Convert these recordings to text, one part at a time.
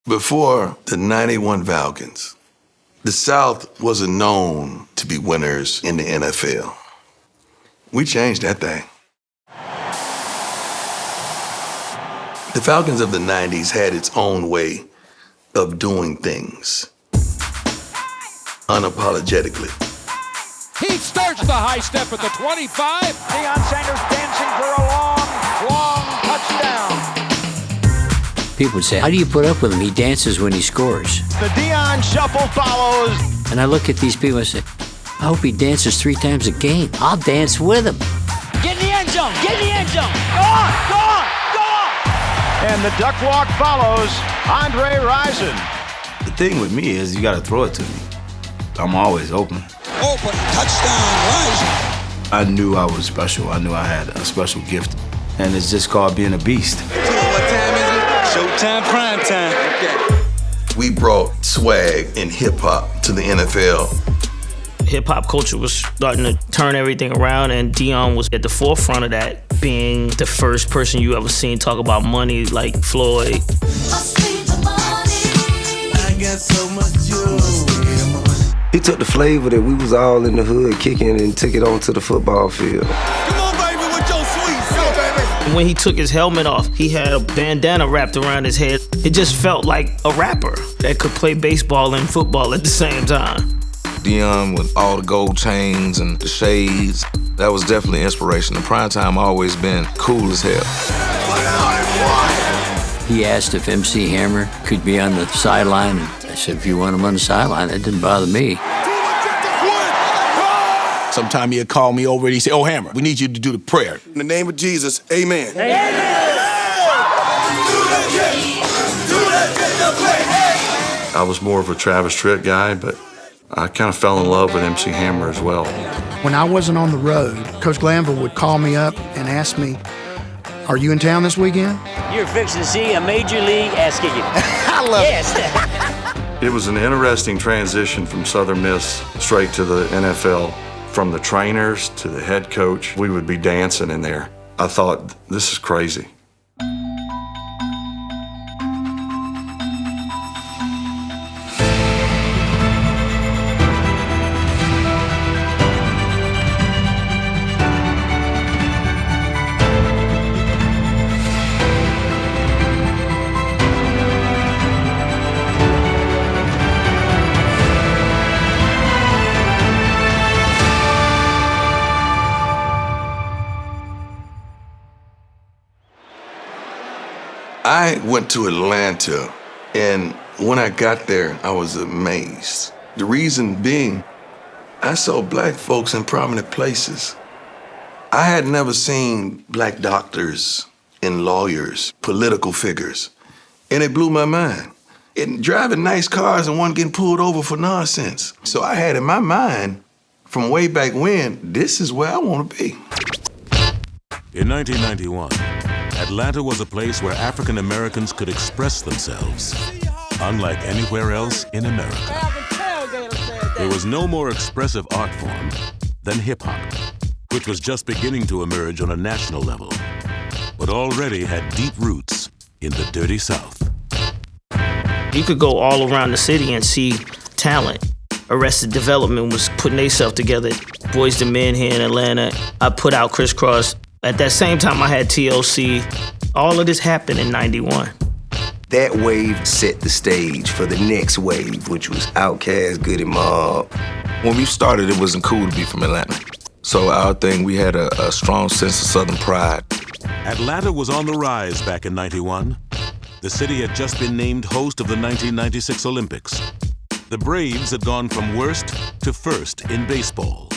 Before the '91 Falcons, the South wasn't known to be winners in the NFL. We changed that thing. The Falcons of the '90s had its own way of doing things, unapologetically. He starts the high step at the 25. Deion Sanders dancing for a long touchdown. People would say, how do you put up with him? He dances when he scores. The Deion shuffle follows. And I look at these people and say, I hope he dances 3 times a game. I'll dance with him. Get in the end zone. Get in the end zone. Go on. Go on. Go on. And the duck walk follows Andre Rison. The thing with me is you got to throw it to me. I'm always open. Open, touchdown, Rison. I knew I was special. I knew I had a special gift. And it's just called being a beast. You know what time is it? Showtime, prime time. Okay. We brought swag and hip-hop to the NFL. Hip-hop culture was starting to turn everything around, and Deion was at the forefront of that, being the first person you ever seen talk about money like Floyd. I got so much juice. He took the flavor that we was all in the hood kicking and took it onto the football field. Come on, baby, with your sweet soul, baby. When he took his helmet off, he had a bandana wrapped around his head. It just felt like a rapper that could play baseball and football at the same time. Deion with all the gold chains and the shades, that was definitely inspiration. The primetime always been cool as hell. He asked if MC Hammer could be on the sideline. I said, if you want him on the sideline, that didn't bother me. Sometime he'd call me over and he'd say, oh, Hammer, we need you to do the prayer. In the name of Jesus, amen. I was more of a Travis Tritt guy, but I kind of fell in love with MC Hammer as well. When I wasn't on the road, Coach Glanville would call me up and ask me, are you in town this weekend? You're fixing to see a major league ass kicking. I love it. It was an interesting transition from Southern Miss straight to the NFL. From the trainers to the head coach, we would be dancing in there. I thought, this is crazy. I went to Atlanta, and when I got there, I was amazed. The reason being, I saw black folks in prominent places. I had never seen black doctors and lawyers, political figures, and it blew my mind. And driving nice cars and one getting pulled over for nonsense. So I had in my mind, from way back when, this is where I want to be. In 1991, Atlanta was a place where African Americans could express themselves, unlike anywhere else in America. There was no more expressive art form than hip-hop, which was just beginning to emerge on a national level, but already had deep roots in the dirty South. You could go all around the city and see talent. Arrested Development was putting themselves together. Boys II Men here in Atlanta. I put out Crisscross. At that same time, I had TLC. All of this happened in '91. That wave set the stage for the next wave, which was Outkast, Goody Mob. When we started, it wasn't cool to be from Atlanta. So our thing, we had a strong sense of Southern pride. Atlanta was on the rise back in '91. The city had just been named host of the 1996 Olympics. The Braves had gone from worst to first in baseball.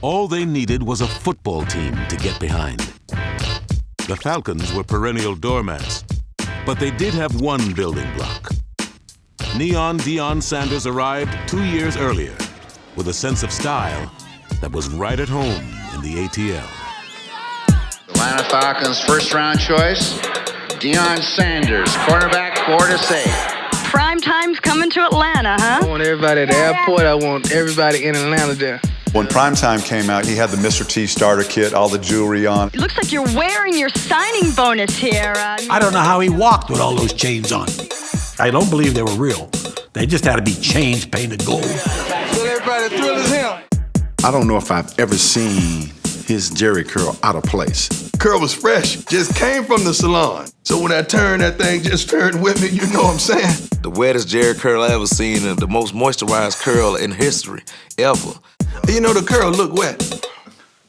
All they needed was a football team to get behind. The Falcons were perennial doormats, but they did have one building block. Neon Deion Sanders arrived 2 years earlier with a sense of style that was right at home in the ATL. Atlanta Falcons first-round choice, Deion Sanders, quarterback, Florida State. Prime time's coming to Atlanta, huh? I want everybody at the airport. I want everybody in Atlanta there. When Primetime came out, he had the Mr. T starter kit, all the jewelry on. It looks like you're wearing your signing bonus here. I don't know how he walked with all those chains on. I don't believe they were real. They just had to be changed, painted gold. Let everybody thrill as hell. I don't know if I've ever seen his Jerry curl out of place. Curl was fresh, just came from the salon. So when I turned, that thing just turned with me, you know what I'm saying? The wettest Jerry curl I ever seen and the most moisturized curl in history, ever. You know, the curl looked wet,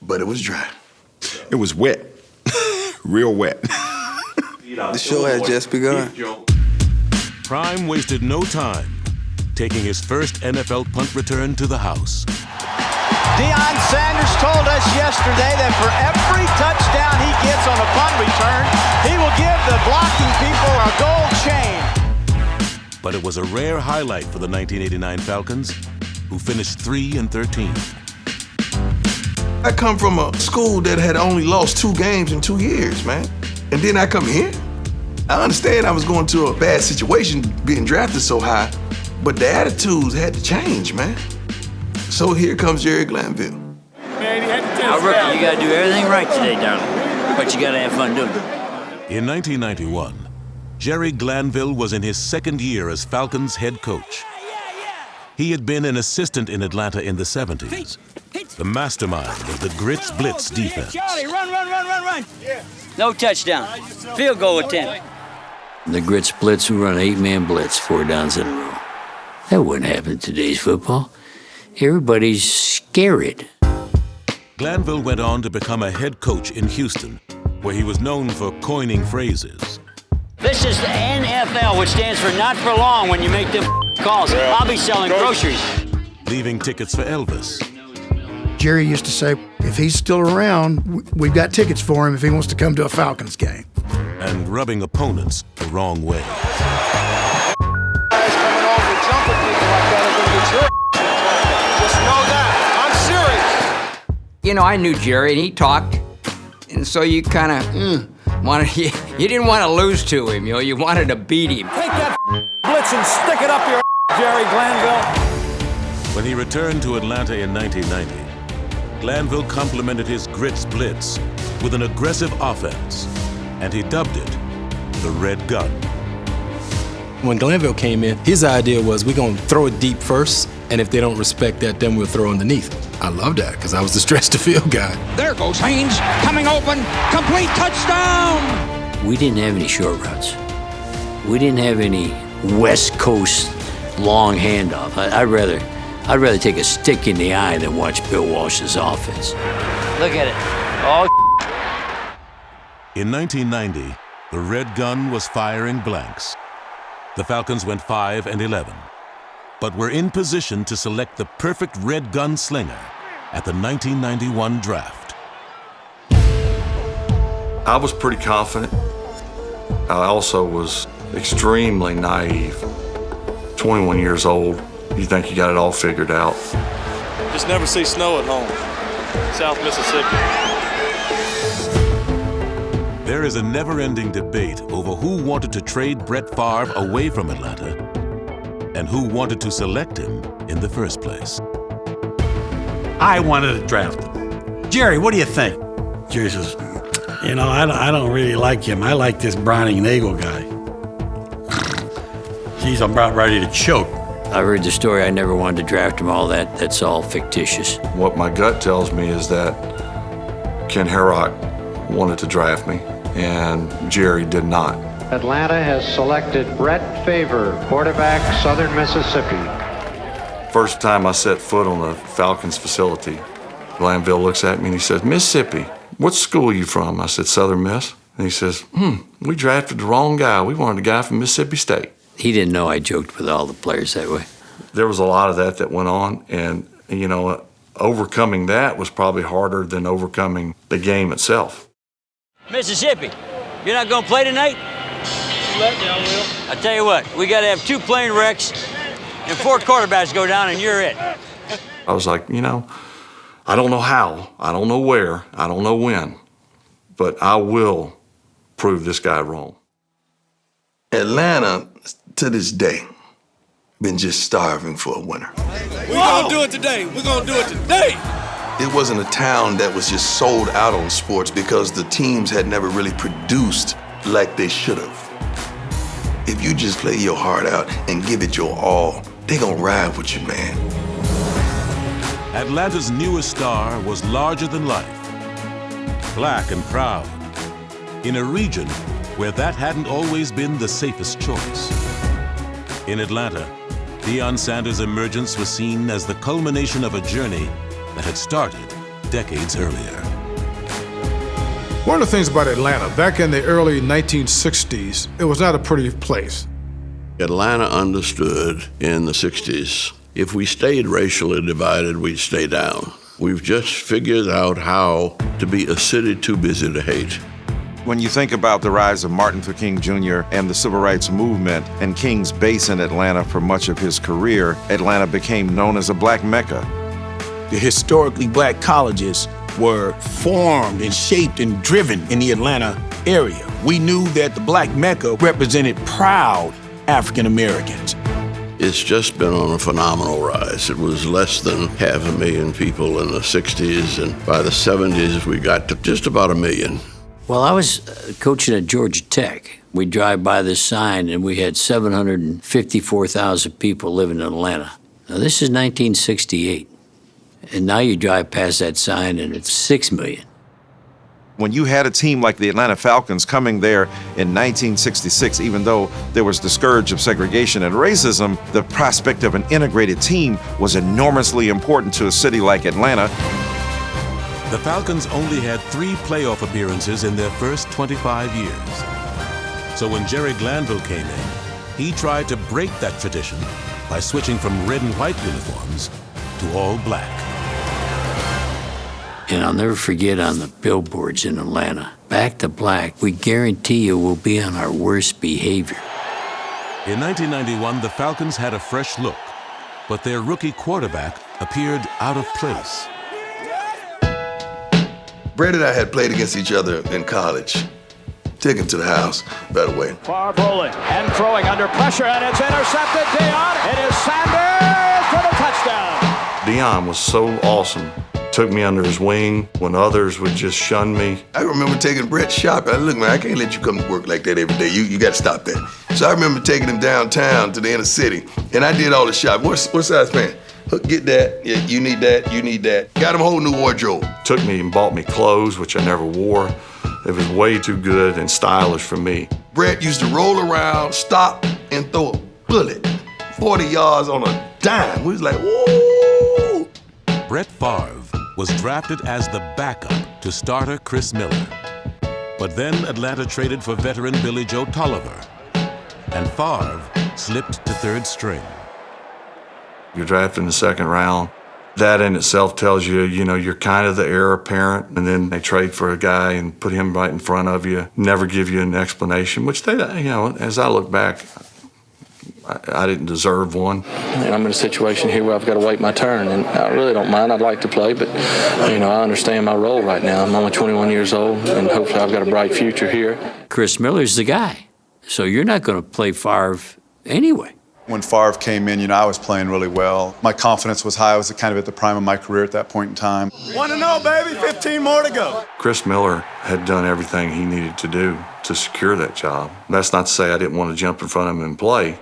but it was dry. It was wet, real wet. The show has just begun. Prime wasted no time, taking his first NFL punt return to the house. Deion Sanders told us yesterday that for every touchdown he gets on a punt return, he will give the blocking people a gold chain. But it was a rare highlight for the 1989 Falcons, who finished 3-13. I come from a school that had only lost 2 games in 2 years, man. And then I come here. I understand I was going to a bad situation being drafted so high, but the attitudes had to change, man. So here comes Jerry Glanville. Now, rookie, you gotta do everything right today, darling. But you gotta have fun doing it. In 1991, Jerry Glanville was in his second year as Falcons head coach. He had been an assistant in Atlanta in the 70s, the mastermind of the Grits Blitz defense. Charlie, run. No touchdown. Field goal attempt. The Grits Blitz will run 8-man blitz 4 downs in a row. That wouldn't happen in today's football. Everybody's scared. Glanville went on to become a head coach in Houston, where he was known for coining phrases. This is the NFL, which stands for not for long when you make them calls. I'll be selling groceries. Leaving tickets for Elvis. Jerry used to say, if he's still around, we've got tickets for him if he wants to come to a Falcons game. And rubbing opponents the wrong way. You know, I knew Jerry, and he talked, and so you kind of wanted, you didn't want to lose to him, you know, you wanted to beat him. Take that blitz and stick it up your Jerry Glanville. When he returned to Atlanta in 1990, Glanville complemented his Grits Blitz with an aggressive offense, and he dubbed it the Red Gun. When Glanville came in, his idea was we're going to throw it deep first, and if they don't respect that, then we'll throw underneath. I love that because I was the stretch to field guy. There goes Haynes, coming open, complete touchdown! We didn't have any short routes. We didn't have any West Coast long handoff. I'd rather take a stick in the eye than watch Bill Walsh's offense. Look at it. Oh, In 1990, the Red Gun was firing blanks. The Falcons went 5-11, but were in position to select the perfect Red Gun slinger at the 1991 draft. I was pretty confident. I also was extremely naive. 21 years old, you think you got it all figured out. Just never see snow at home. South Mississippi. There is a never-ending debate over who wanted to trade Brett Favre away from Atlanta and who wanted to select him in the first place. I wanted to draft him. Jerry, what do you think? Jerry says, you know, I don't really like him. I like this Browning Nagel guy. Geez, I'm about ready to choke. I heard the story. I never wanted to draft him. All that's all fictitious. What my gut tells me is that Ken Herrock wanted to draft me, and Jerry did not. Atlanta has selected Brett Favre, quarterback, Southern Mississippi. First time I set foot on the Falcons facility, Glanville looks at me and he says, Mississippi, what school are you from? I said, Southern Miss. And he says, we drafted the wrong guy. We wanted a guy from Mississippi State. He didn't know I joked with all the players that way. There was a lot of that went on, and, you know, overcoming that was probably harder than overcoming the game itself. Mississippi, you're not going to play tonight? Let me, I will. I tell you what, we got to have 2 plane wrecks and 4 quarterbacks go down, and you're it. I was like, you know, I don't know how, I don't know where, I don't know when, but I will prove this guy wrong. Atlanta, to this day, been just starving for a winner. We're going to do it today. We're going to do it today. It wasn't a town that was just sold out on sports because the teams had never really produced like they should have. if you just play your heart out and give it your all, they gonna ride with you, man. Atlanta's newest star was larger than life, black and proud, in a region where that hadn't always been the safest choice. In Atlanta, Deion Sanders' emergence was seen as the culmination of a journey that had started decades earlier. One of the things about Atlanta, back in the early 1960s, it was not a pretty place. Atlanta understood in the 60s, if we stayed racially divided, we'd stay down. We've just figured out how to be a city too busy to hate. When you think about the rise of Martin Luther King Jr. and the Civil Rights Movement and King's base in Atlanta for much of his career, Atlanta became known as a black Mecca. The historically black colleges were formed and shaped and driven in the Atlanta area. We knew that the black Mecca represented proud African Americans. It's just been on a phenomenal rise. It was less than 500,000 people in the 60s, and by the 70s, we got to just about 1 million. Well, I was coaching at Georgia Tech. We'd drive by this sign, and we had 754,000 people living in Atlanta. Now, this is 1968. And now you drive past that sign, and it's 6 million. When you had a team like the Atlanta Falcons coming there in 1966, even though there was the scourge of segregation and racism, the prospect of an integrated team was enormously important to a city like Atlanta. The Falcons only had 3 playoff appearances in their first 25 years. So when Jerry Glanville came in, he tried to break that tradition by switching from red and white uniforms to all black. And I'll never forget on the billboards in Atlanta, back to black, we guarantee you we'll be on our worst behavior. In 1991, the Falcons had a fresh look, but their rookie quarterback appeared out of place. Brett and I had played against each other in college. Take him to the house, by the way. Favre rolling and throwing under pressure, and it's intercepted. Deion, it is Sanders for the touchdown. Deion was so awesome. Took me under his wing when others would just shun me. I remember taking Brett shopping. I look, man, I can't let you come to work like that every day. You got to stop that. So I remember taking him downtown to the inner city, and I did all the shopping. What size pants? Get that. Yeah, you need that. You need that. Got him a whole new wardrobe. Took me and bought me clothes, which I never wore. It was way too good and stylish for me. Brett used to roll around, stop, and throw a bullet 40 yards on a dime. We was like, whoa! Brett Favre was drafted as the backup to starter Chris Miller. But then Atlanta traded for veteran Billy Joe Tolliver, and Favre slipped to third string. You're drafted in the second round. That in itself tells you, you're kind of the heir apparent, and then they trade for a guy and put him right in front of you, never give you an explanation, which they, as I look back, I didn't deserve one. And I'm in a situation here where I've got to wait my turn, and I really don't mind. I'd like to play, but, I understand my role right now. I'm only 21 years old, and hopefully I've got a bright future here. Chris Miller's the guy, so you're not going to play Favre anyway. When Favre came in, I was playing really well. My confidence was high. I was kind of at the prime of my career at that point in time. 1-0, baby. 15 more to go. Chris Miller had done everything he needed to do to secure that job. That's not to say I didn't want to jump in front of him and play.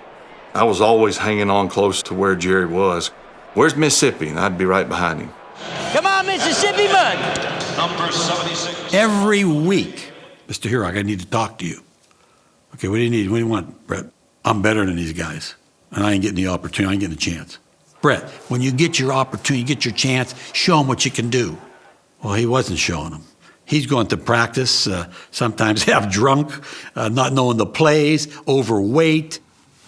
I was always hanging on close to where Jerry was. Where's Mississippi? And I'd be right behind him. Come on, Mississippi Mud. Number 76. Every week, Mr. Hurok, I need to talk to you. Okay, what do you need? What do you want, Brett? I'm better than these guys, and I ain't getting the opportunity. I ain't getting a chance. Brett, when you get your opportunity, you get your chance, show them what you can do. Well, he wasn't showing them. He's going to practice, sometimes half drunk, not knowing the plays, overweight.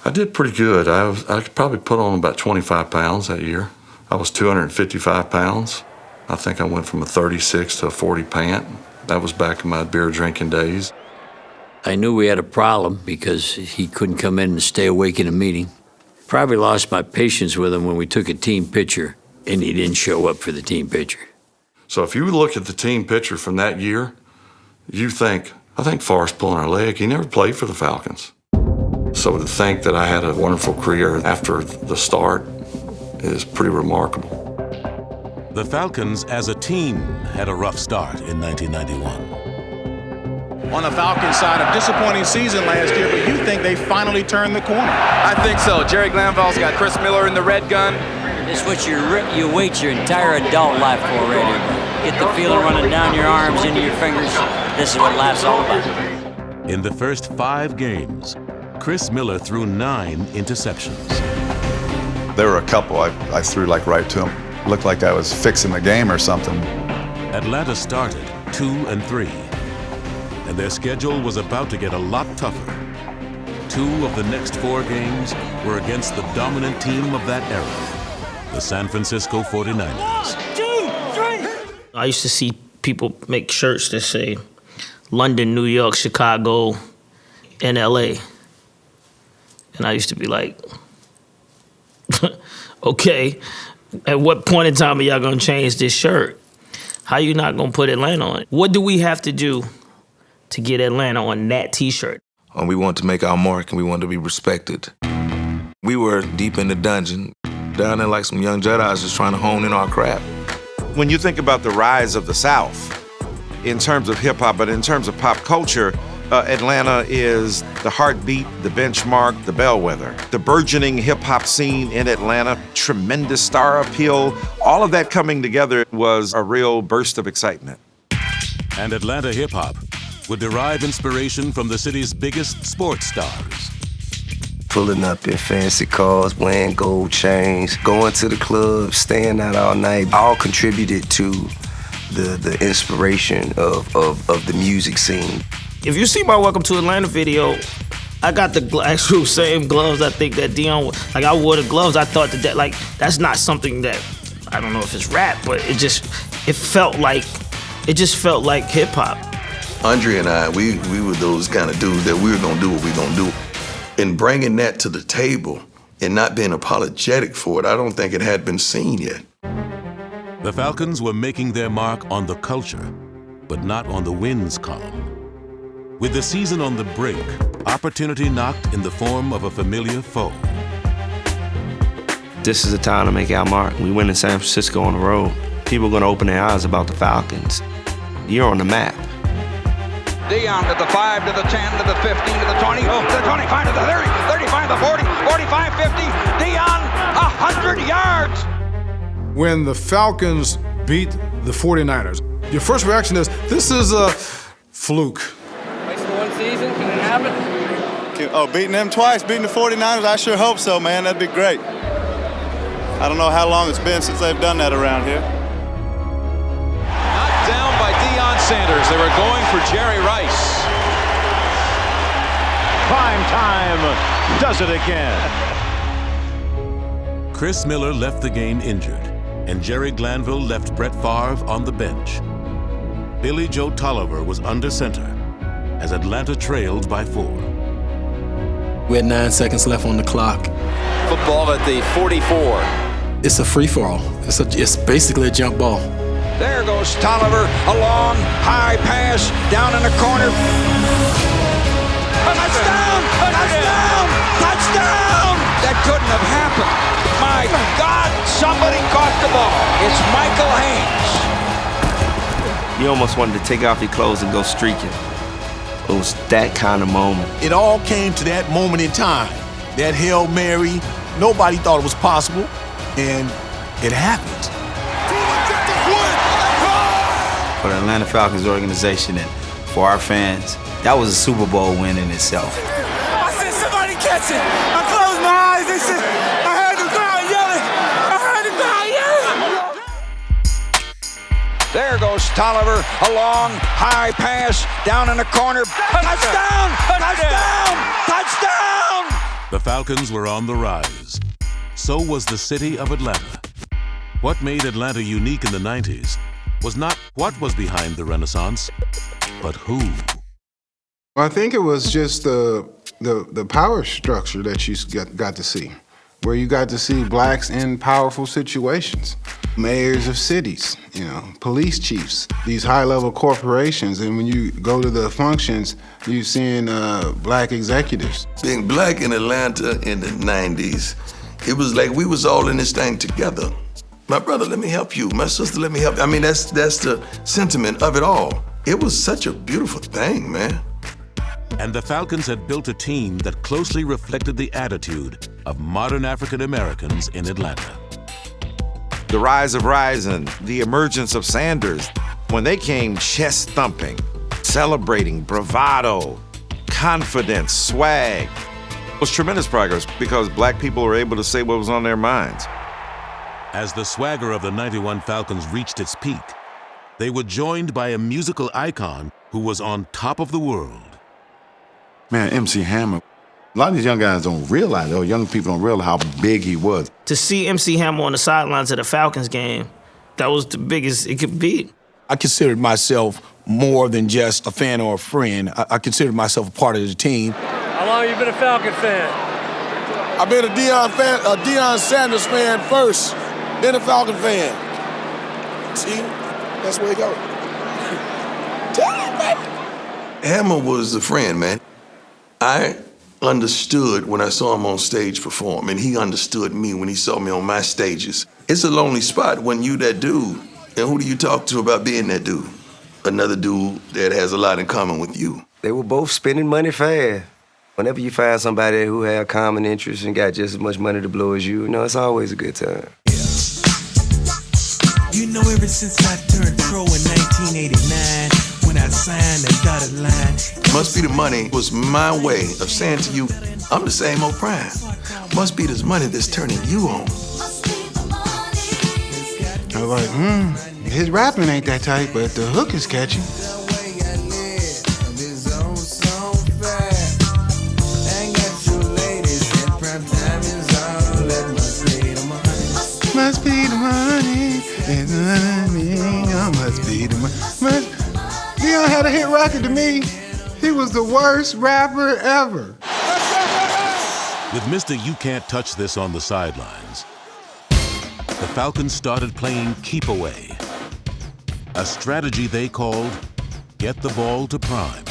I did pretty good. I could probably put on about 25 pounds that year. I was 255 pounds. I think I went from a 36 to a 40 pant. That was back in my beer drinking days. I knew we had a problem because he couldn't come in and stay awake in a meeting. Probably lost my patience with him when we took a team picture and he didn't show up for the team picture. So if you look at the team picture from that year, you think, I think Favre's pulling our leg. He never played for the Falcons. So to think that I had a wonderful career after the start is pretty remarkable. The Falcons as a team had a rough start in 1991. on the Falcons side. A disappointing season last year, but you think they finally turned the corner? I think so. Jerry Glanville's got Chris Miller in the red gun. It's what you wait your entire adult life for right here. Get the feeling running down your arms, into your fingers. This is what life's all about. In the first 5 games, Chris Miller threw 9 interceptions. There were a couple I threw like right to him. Looked like I was fixing the game or something. Atlanta started 2-3, and their schedule was about to get a lot tougher. 2 of the next 4 games were against the dominant team of that era, the San Francisco 49ers. 1, 2, 3. I used to see people make shirts that say London, New York, Chicago, and LA. And I used to be like, okay, at what point in time are y'all gonna change this shirt? How you not gonna put Atlanta on it? What do we have to do to get Atlanta on that t-shirt? We wanted to make our mark and we wanted to be respected. We were deep in the dungeon, down there like some young Jedis just trying to hone in our craft. When you think about the rise of the South, in terms of hip-hop, but in terms of pop culture, Atlanta is the heartbeat, the benchmark, the bellwether. The burgeoning hip-hop scene in Atlanta, tremendous star appeal, all of that coming together was a real burst of excitement. And Atlanta hip-hop would derive inspiration from the city's biggest sports stars. Pulling up in fancy cars, wearing gold chains, going to the club, staying out all night, all contributed to the inspiration of the music scene. If you see my Welcome to Atlanta video, I got the actual same gloves I think that Deion, like I wore the gloves, I thought that like, that's not something that, I don't know if it's rap, but it just felt like hip hop. Andre and I, we were those kind of dudes that we were gonna do what we gonna do. And bringing that to the table and not being apologetic for it, I don't think it had been seen yet. The Falcons were making their mark on the culture, but not on the wins column. With the season on the brink, opportunity knocked in the form of a familiar foe. This is the time to make our mark. We win in San Francisco on the road. People are going to open their eyes about the Falcons. You're on the map. Deion to the 5, to the 10, to the 15, to the 20, to the 25, to the 30, 35, to the 40, 45, 50. Deion, 100 yards. When the Falcons beat the 49ers, your first reaction is, this is a fluke. Wasted one season, can it happen? Oh, beating them twice, beating the 49ers, I sure hope so, man. That'd be great. I don't know how long it's been since they've done that around here. Knocked down by Deion Sanders. They were going for Jerry Rice. Prime time does it again. Chris Miller left the game injured, and Jerry Glanville left Brett Favre on the bench. Billy Joe Tolliver was under center as Atlanta trailed by 4. We had 9 seconds left on the clock. Football at the 44. It's a free-for-all. It's basically a jump ball. There goes Tolliver, a long, high pass, down in the corner. Touchdown! Touchdown! Touchdown! That couldn't have happened. My God, somebody caught the ball. It's Michael Haynes. You almost wanted to take off your clothes and go streaking. It was that kind of moment. It all came to that moment in time. That Hail Mary, nobody thought it was possible, and it happened. For the Atlanta Falcons organization and for our fans, that was a Super Bowl win in itself. I said somebody catch it. I closed my eyes. They said, I heard the crowd yelling. I heard the crowd yelling. There goes Tolliver, a long, high pass, down in the corner. Touchdown! Touchdown! Touchdown! The Falcons were on the rise. So was the city of Atlanta. What made Atlanta unique in the 90s was not what was behind the Renaissance, but who. I think it was just the power structure that you got to see, where you got to see blacks in powerful situations. Mayors of cities, police chiefs, these high-level corporations, and when you go to the functions, you're seeing black executives. Being black in Atlanta in the 90s, it was like we was all in this thing together. My brother, let me help you. My sister, let me help you. I mean, that's the sentiment of it all. It was such a beautiful thing, man. And the Falcons had built a team that closely reflected the attitude of modern African Americans in Atlanta. The rise of Rising, the emergence of Sanders, when they came chest thumping, celebrating, bravado, confidence, swag. It was tremendous progress because black people were able to say what was on their minds. As the swagger of the '91 Falcons reached its peak, they were joined by a musical icon who was on top of the world. Man, MC Hammer. A lot of these young guys don't realize, or young people don't realize how big he was. To see MC Hammer on the sidelines of the Falcons game, that was the biggest it could be. I considered myself more than just a fan or a friend. I considered myself a part of the team. How long have you been a Falcon fan? I've been a Deion Sanders fan first, then a Falcon fan. See, that's where it goes. Tell it, baby. Hammer was a friend, man. I understood when I saw him on stage perform, and he understood me when he saw me on my stages. It's a lonely spot when you that dude, and who do you talk to about being that dude? Another dude that has a lot in common with you. They were both spending money fast. Whenever you find somebody who have common interests and got just as much money to blow as you, it's always a good time. You know, ever since I turned pro in 1989, when I signed the dotted line. Must Be the Money was my way of saying to you, I'm the same old Prime. Must be this money that's turning you on. I was like, his rapping ain't that tight, but the hook is catchy. Must be the money, it's money, must be the money. Deion had a hit record to me. He was the worst rapper ever. With Mr. You Can't Touch This on the sidelines, the Falcons started playing keep away, a strategy they called get the ball to Prime.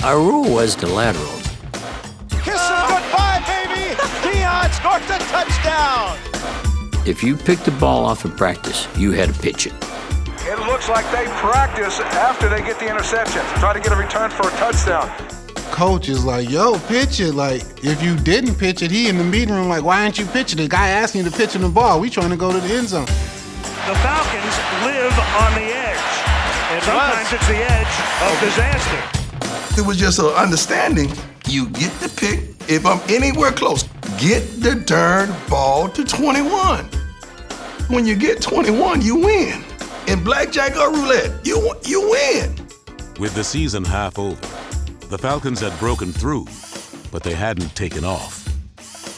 Our rule was to lateral. Kiss him goodbye, baby! Deion scores a touchdown! If you picked the ball off in practice, you had to pitch it. It looks like they practice after they get the interception, try to get a return for a touchdown. Coach is like, yo, pitch it. Like, if you didn't pitch it, he in the meeting room like, why aren't you pitching it? The guy asking you to pitch him the ball. We trying to go to the end zone. The Falcons live on the edge, and sometimes it's the edge of disaster. It was just an understanding. You get the pick. If I'm anywhere close, get the darn ball to 21. When you get 21, you win. In blackjack or roulette, you win. With the season half over, the Falcons had broken through, but they hadn't taken off.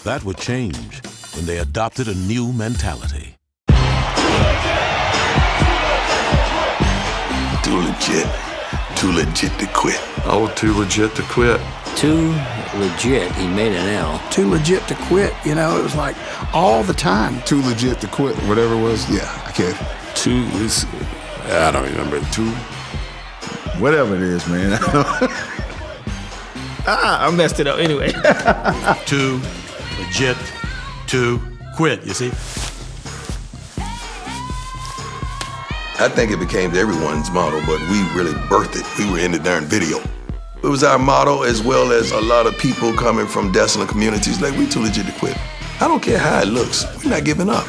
That would change when they adopted a new mentality. Too legit to quit. Oh, too legit to quit. Too legit, he made an L. Too legit to quit, it was like all the time. Too legit to quit, whatever it was. Yeah, I can't. I don't remember. Whatever it is, man. I messed it up anyway. Too legit to quit, you see? I think it became everyone's motto, but we really birthed it. We were in the darn video. It was our motto, as well as a lot of people coming from desolate communities, like, we too legit to quit. I don't care how it looks, we're not giving up.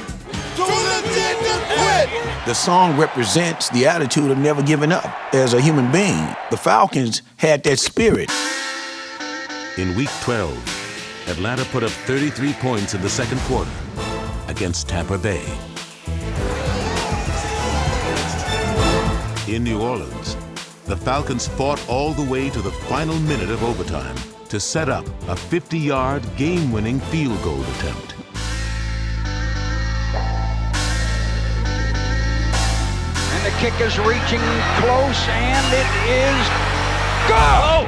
Too legit to quit! The song represents the attitude of never giving up as a human being. The Falcons had that spirit. In week 12, Atlanta put up 33 points in the second quarter against Tampa Bay. In New Orleans, the Falcons fought all the way to the final minute of overtime to set up a 50-yard game-winning field goal attempt. And the kick is reaching close, and it is go!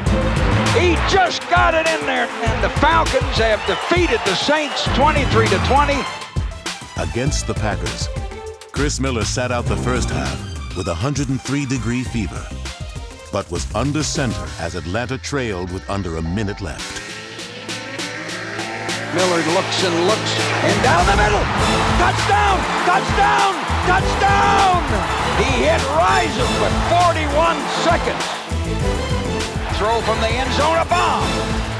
He just got it in there, and the Falcons have defeated the Saints 23-20. Against the Packers, Chris Miller sat out the first half with a 103-degree fever, but was under center as Atlanta trailed with under a minute left. Miller looks and looks, and down the middle. Touchdown! Touchdown! Touchdown! He hit Rises with 41 seconds. Throw from the end zone, a bomb.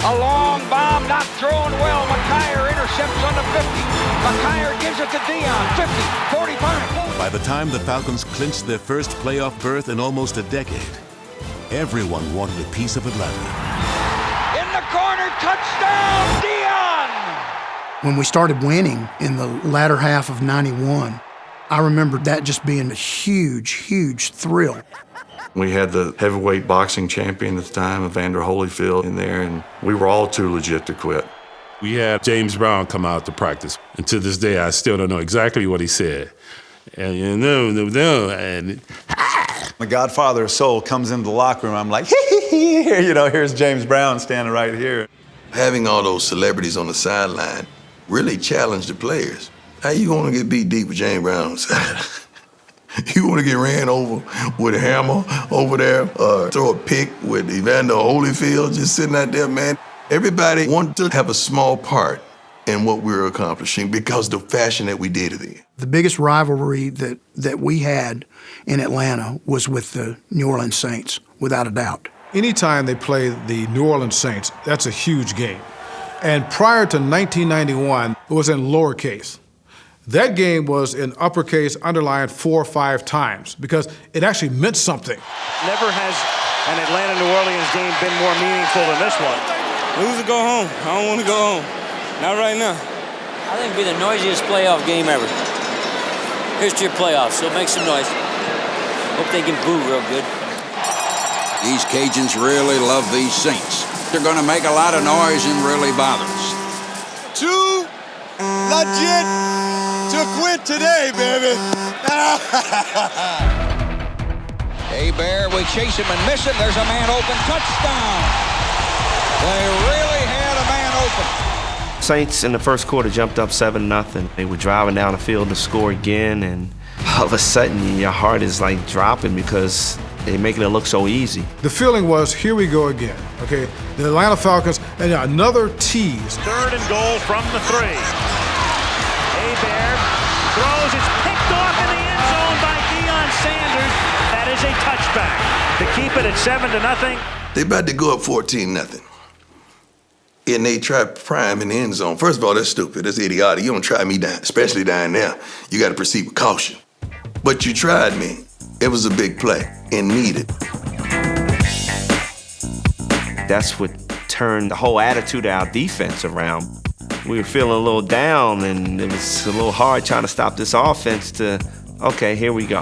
A long bomb, not thrown well. McKyer intercepts on the 50. McKyer gives it to Deion. 50, 45. By the time the Falcons clinched their first playoff berth in almost a decade, everyone wanted a piece of Atlanta. In the corner, touchdown, Deion! When we started winning in the latter half of '91, I remember that just being a huge, huge thrill. We had the heavyweight boxing champion at the time, Evander Holyfield, in there, and we were all too legit to quit. We had James Brown come out to practice, and to this day, I still don't know exactly what he said. And and the Godfather of Soul comes into the locker room. I'm like, here's James Brown standing right here. Having all those celebrities on the sideline really challenged the players. How you gonna get beat deep with James Brown on the side? You want to get ran over with a hammer over there, throw a pick with Evander Holyfield just sitting out there, man. Everybody wanted to have a small part in what we were accomplishing because of the fashion that we did it in. The biggest rivalry that we had in Atlanta was with the New Orleans Saints, without a doubt. Anytime they play the New Orleans Saints, that's a huge game. And prior to 1991, it was in lowercase. That game was in uppercase, underlined 4 or 5 times because it actually meant something. Never has an Atlanta-New Orleans game been more meaningful than this one. Lose or go home. I don't want to go home. Not right now. I think it'll be the noisiest playoff game ever. History of playoffs, so make some noise. Hope they can boo real good. These Cajuns really love these Saints. They're going to make a lot of noise and really bother us. Too legit to quit today, baby. Hey, Bear, we chase him and miss him. There's a man open. Touchdown. They really had a man open. Saints in the first quarter jumped up 7-0. They were driving down the field to score again, and all of a sudden your heart is like dropping because they're making it look so easy. The feeling was, here we go again, okay? The Atlanta Falcons, and another tease. 3rd and goal from the 3. Bear throws, it's picked off in the end zone by Deion Sanders. That is a touchback to keep it at 7-0. They about to go up 14-0. And they try prime in the end zone. First of all, that's stupid. That's idiotic. You don't try me down, especially down there. You got to proceed with caution. But you tried me. It was a big play and needed. That's what turned the whole attitude of our defense around. We were feeling a little down, and it was a little hard trying to stop this offense to, okay, here we go.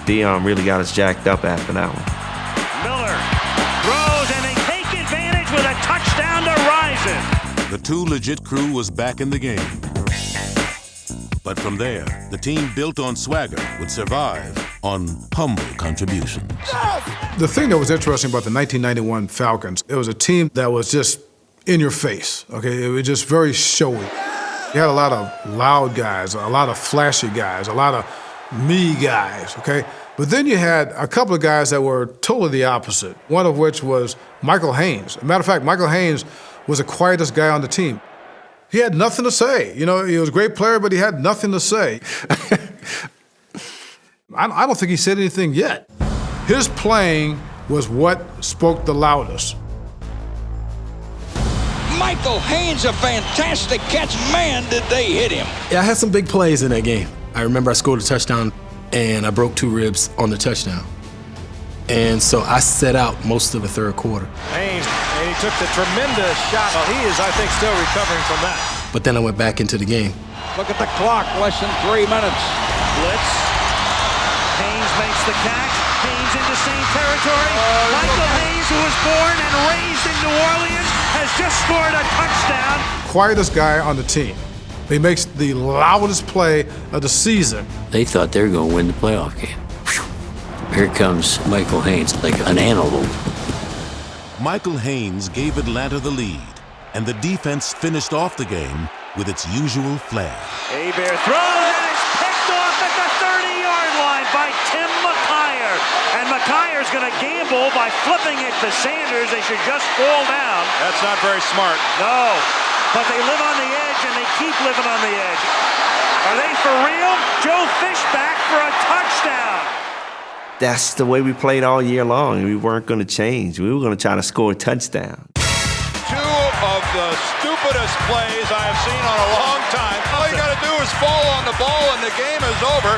Deion really got us jacked up after that one. Miller throws, and they take advantage with a touchdown to Rison. The Too Legit crew was back in the game. But from there, the team built on swagger would survive on humble contributions. The thing that was interesting about the 1991 Falcons, it was a team that was just in your face, okay? It was just very showy. You had a lot of loud guys, a lot of flashy guys, a lot of me guys, okay? But then you had a couple of guys that were totally the opposite, one of which was Michael Haynes. As a matter of fact, Michael Haynes was the quietest guy on the team. He had nothing to say. You know, he was a great player, but he had nothing to say. I don't think he said anything yet. His playing was what spoke the loudest. Michael Haynes, a fantastic catch. Man, did they hit him. Yeah, I had some big plays in that game. I remember I scored a touchdown, and I broke 2 ribs on the touchdown. And so I set out most of the 3rd quarter. Haynes, and he took the tremendous shot. Well, he is, I think, still recovering from that. But then I went back into the game. Look at the clock, less than 3 minutes. Blitz. Haynes makes the catch. Haynes into same territory. Michael Haynes, who was born and raised in New Orleans, has just scored a touchdown. Quietest guy on the team. He makes the loudest play of the season. They thought they were going to win the playoff game. Here comes Michael Haynes like an antelope. Michael Haynes gave Atlanta the lead, and the defense finished off the game with its usual flair. Bear throws, and it's picked off at the 30-yard line by Tim McKyer. And McKyer's going to gamble by flipping it to Sanders. They should just fall down. That's not very smart. No, but they live on the edge, and they keep living on the edge. Are they for real? Joe Fish back for a touchdown. That's the way we played all year long, and we weren't going to change. We were going to try to score a touchdown. Two of the stupidest plays I have seen on a long time. All you got to do is fall on the ball, and the game is over.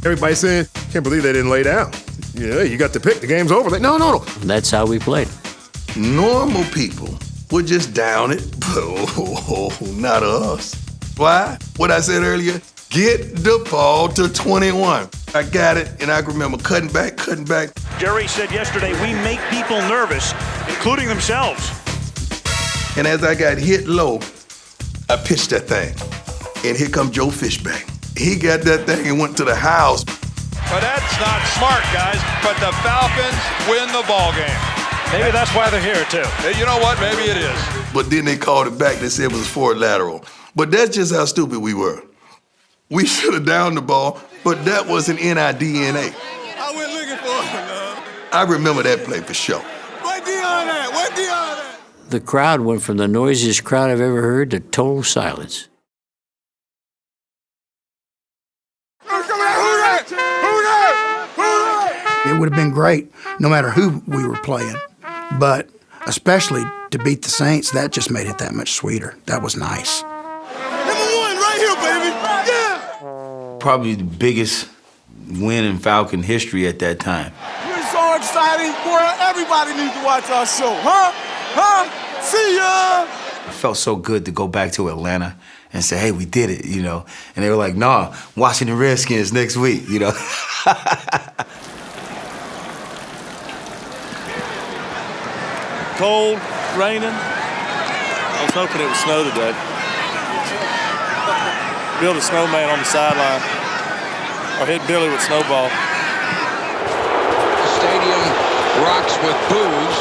Everybody's saying, can't believe they didn't lay down. Yeah, you got the pick, the game's over. No. That's how we played. Normal people would just down it, but not us. Why? What I said earlier, get the ball to 21. I got it, and I remember cutting back. Jerry said yesterday, we make people nervous, including themselves. And as I got hit low, I pitched that thing. And here comes Joe Fishback. He got that thing and went to the house. But that's not smart, guys. But the Falcons win the ball game. Maybe that's why they're here, too. Hey, you know what? Maybe it is. But then they called it back. They said it was forward lateral. But that's just how stupid we were. We should have downed the ball, but that wasn't in our DNA. I went looking for him, man. I remember that play for sure. Where Deion at? Where Deion at? The crowd went from the noisiest crowd I've ever heard to total silence. It would have been great no matter who we were playing, but especially to beat the Saints, that just made it that much sweeter. That was nice. Number one right here, baby. Yeah. Probably the biggest win in Falcon history at that time. We're so exciting. Boy, everybody needs to watch our show, huh? Huh? See ya. It felt so good to go back to Atlanta and say, hey, we did it, you know. And they were like, nah, Washington Redskins next week, you know. Cold, raining. I was hoping it would snow today. Build a snowman on the sideline or hit Billy with snowball. The stadium rocks with boos.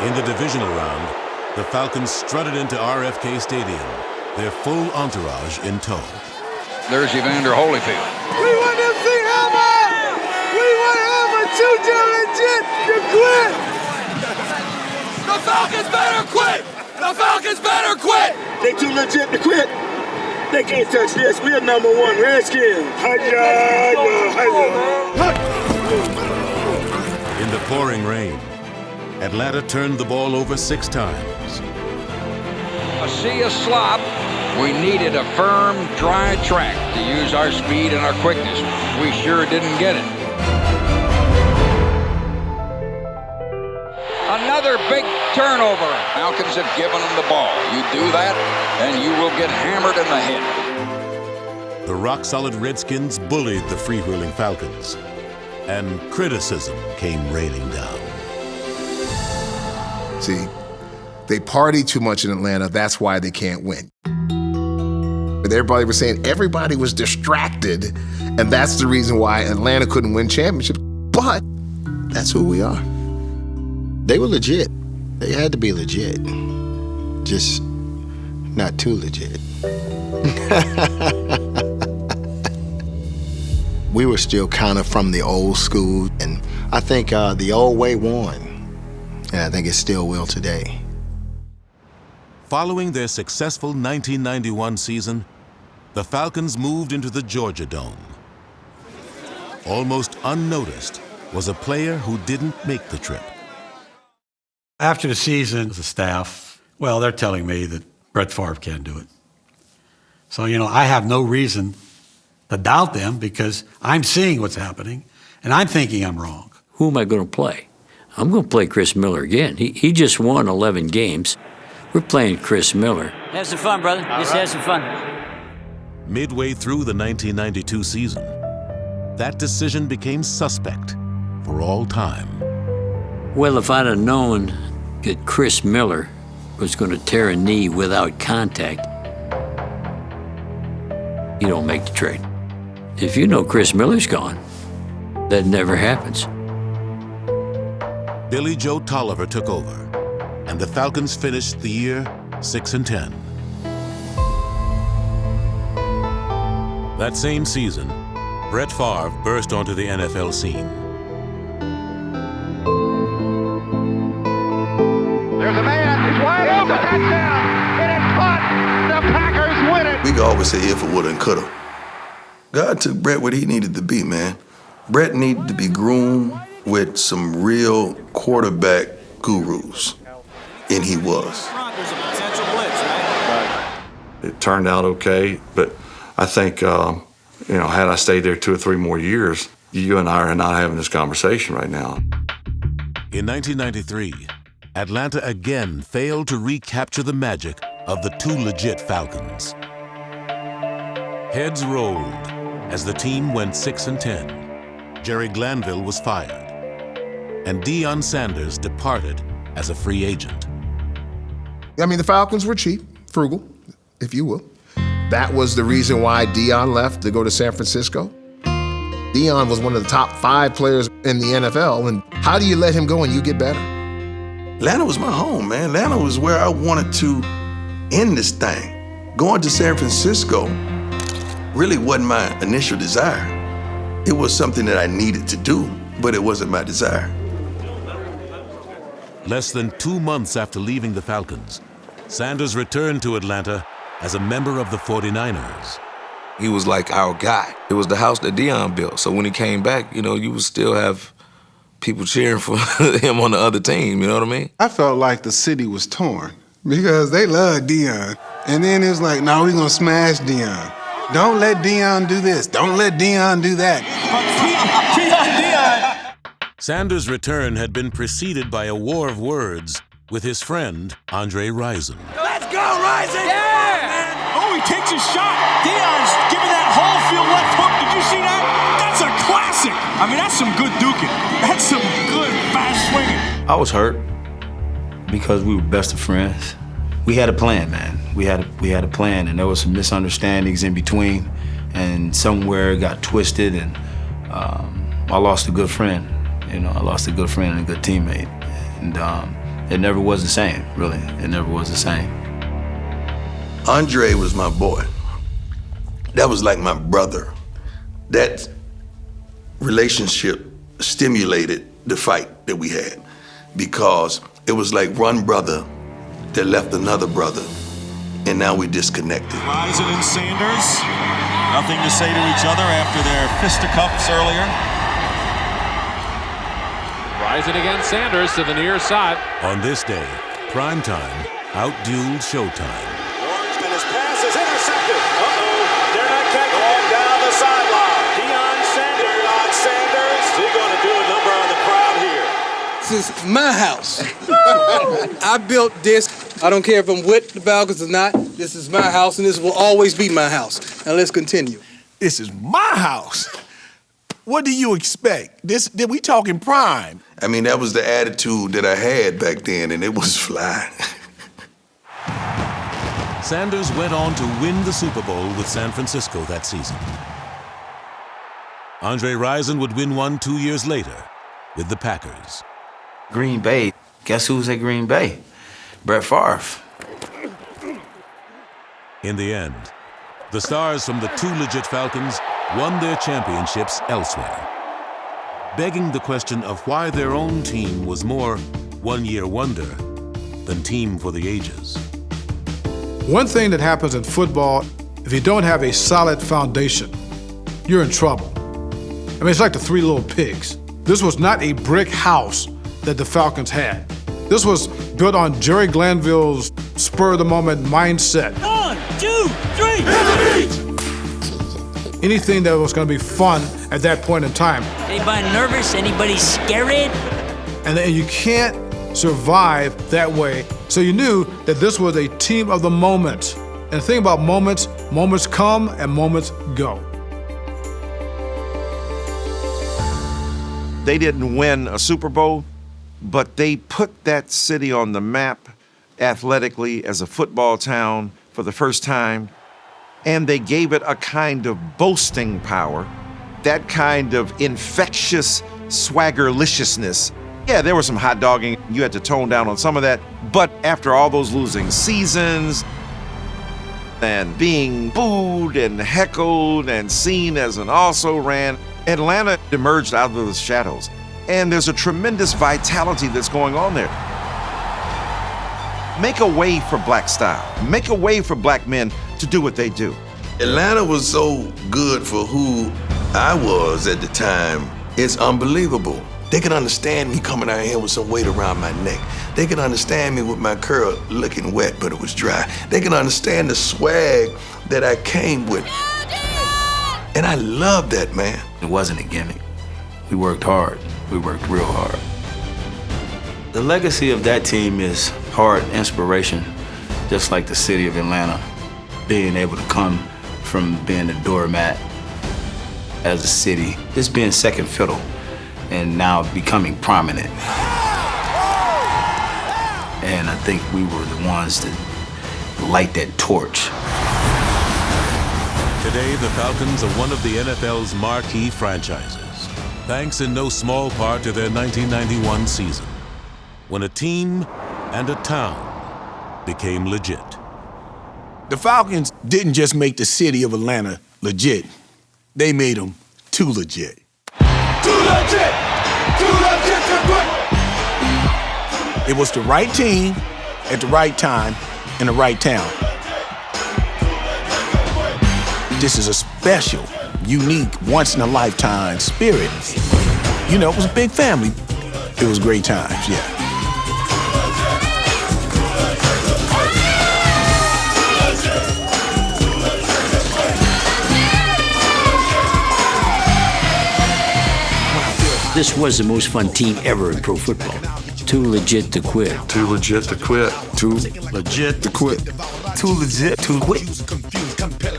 In the divisional round, the Falcons strutted into RFK Stadium, their full entourage in tow. There's Evander Holyfield. We want to see Hammer! We want Hammer too legit to quit! The Falcons better quit! The Falcons better quit! They too legit to quit. They can't touch this. We're number one Redskins. In the pouring rain, Atlanta turned the ball over 6 times. A sea of slop. We needed a firm, dry track to use our speed and our quickness. We sure didn't get it. Another big turnover. Falcons have given them the ball. You do that, and you will get hammered in the head. The rock-solid Redskins bullied the free-wheeling Falcons, and criticism came raining down. See, they party too much in Atlanta. That's why they can't win. But everybody was saying everybody was distracted, and that's the reason why Atlanta couldn't win championships. But that's who we are. They were legit. They had to be legit. Just not too legit. We were still kind of from the old school, and I think the old way won. And I think it still will today. Following their successful 1991 season, the Falcons moved into the Georgia Dome. Almost unnoticed was a player who didn't make the trip. After the season, the staff, well, they're telling me that Brett Favre can't do it. So, you know, I have no reason to doubt them because I'm seeing what's happening, and I'm thinking I'm wrong. Who am I going to play? I'm going to play Chris Miller again. He just won 11 games. We're playing Chris Miller. Have some fun, brother. Just have some fun. Midway through the 1992 season, that decision became suspect for all time. Well, if I'd have known that Chris Miller was going to tear a knee without contact, you don't make the trade. If you know Chris Miller's gone, that never happens. Billy Joe Tolliver took over, and the Falcons finished the year 6-10. That same season, Brett Favre burst onto the NFL scene. There's a man. He's wide open. Touchdown. It is caught. The Packers win it. We could always say if it woulda and coulda. God took Brett where he needed to be, man. Brett needed to be groomed with some real quarterback gurus, and he was. There's a potential blitz, right? It turned out okay, but I think, had I stayed there 2 or 3 more years, you and I are not having this conversation right now. In 1993, Atlanta again failed to recapture the magic of the too legit Falcons. Heads rolled as the team went 6-10. Jerry Glanville was fired, and Deion Sanders departed as a free agent. I mean, the Falcons were cheap, frugal, if you will. That was the reason why Deion left to go to San Francisco. Deion was one of the top 5 players in the NFL, and how do you let him go and you get better? Atlanta was my home, man. Atlanta was where I wanted to end this thing. Going to San Francisco really wasn't my initial desire. It was something that I needed to do, but it wasn't my desire. Less than 2 months after leaving the Falcons, Sanders returned to Atlanta as a member of the 49ers. He was like our guy. It was the house that Deion built. So when he came back, you would still have people cheering for him on the other team, you know what I mean? I felt like the city was torn because they loved Deion. And then it was like, no, we're going to smash Deion. Don't let Deion do this. Don't let Deion do that. Sanders' return had been preceded by a war of words with his friend, Andre Rison. Let's go, Rison! Yeah! Oh, he takes a shot. Deion's giving that whole field left hook. Did you see that? That's a classic. I mean, that's some good duking. That's some good fast swinging. I was hurt because we were best of friends. We had a plan, man. We had a plan, and there was some misunderstandings in between, and somewhere it got twisted, and I lost a good friend. I lost a good friend and a good teammate, and it never was the same, really. It never was the same. Andre was my boy. That was like my brother. That relationship stimulated the fight that we had because it was like one brother that left another brother, and now we disconnected. Rison and Sanders, nothing to say to each other after their fisticuffs earlier. Rison against Sanders to the near side. On this day, primetime outdueled Showtime. And his pass is intercepted. They're not catching him down the sideline. Deion Sanders. Is he going to do a number on the crowd here? This is my house. I built this. I don't care if I'm with the Falcons or not. This is my house, and this will always be my house. Now let's continue. This is my house. What do you expect? We talking prime. I mean, that was the attitude that I had back then, and it was fly. Sanders went on to win the Super Bowl with San Francisco that season. Andre Rison would win one 2 years later with the Packers. Green Bay, guess who's at Green Bay? Brett Favre. In the end, the stars from the too legit Falcons won their championships elsewhere, begging the question of why their own team was more one-year wonder than team for the ages. One thing that happens in football, if you don't have a solid foundation, you're in trouble. I mean, it's like the 3 Little Pigs. This was not a brick house that the Falcons had. This was built on Jerry Glanville's spur-of-the-moment mindset. 1, 2, 3. Anything that was going to be fun at that point in time. Anybody nervous? Anybody scared? And you can't survive that way. So you knew that this was a team of the moment. And the thing about moments, moments come and moments go. They didn't win a Super Bowl, but they put that city on the map athletically as a football town for the first time. And they gave it a kind of boasting power, that kind of infectious swaggerliciousness. Yeah, there was some hot dogging. You had to tone down on some of that. But after all those losing seasons and being booed and heckled and seen as an also-ran, Atlanta emerged out of the shadows. And there's a tremendous vitality that's going on there. Make a way for black style. Make a way for black men to do what they do. Atlanta was so good for who I was at the time It's unbelievable. They can understand me coming out here with some weight around my neck. They can understand me with my curl looking wet, but it was dry. They can understand the swag that I came with. And I love that, man. It wasn't a gimmick. We worked hard. We worked real hard. The legacy of that team is hard inspiration, just like the city of Atlanta, being able to come from being a doormat as a city, just being second fiddle, and now becoming prominent. And I think we were the ones that light that torch. Today, the Falcons are one of the NFL's marquee franchises, thanks in no small part to their 1991 season, when a team and a town became legit. The Falcons didn't just make the city of Atlanta legit. They made them too legit. Too legit! Too legit to quit! It was the right team at the right time in the right town. This is a special, unique, once-in-a-lifetime spirit. You know, it was a big family. It was great times, yeah. This was the most fun team ever in pro football. Too legit to quit. Too legit to quit. Too legit to quit. Too legit to quit.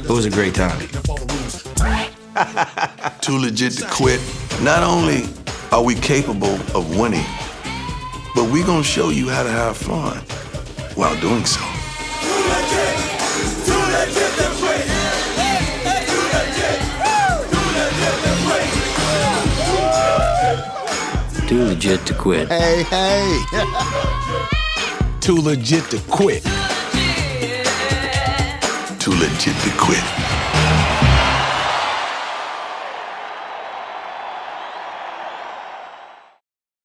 It was a great time. Too legit to quit. Not only are we capable of winning, but we're gonna show you how to have fun while doing so. Too legit! Too legit to quit! Too legit! Too legit to quit! Too legit to quit. Hey, hey. Too legit to quit. Too legit to quit.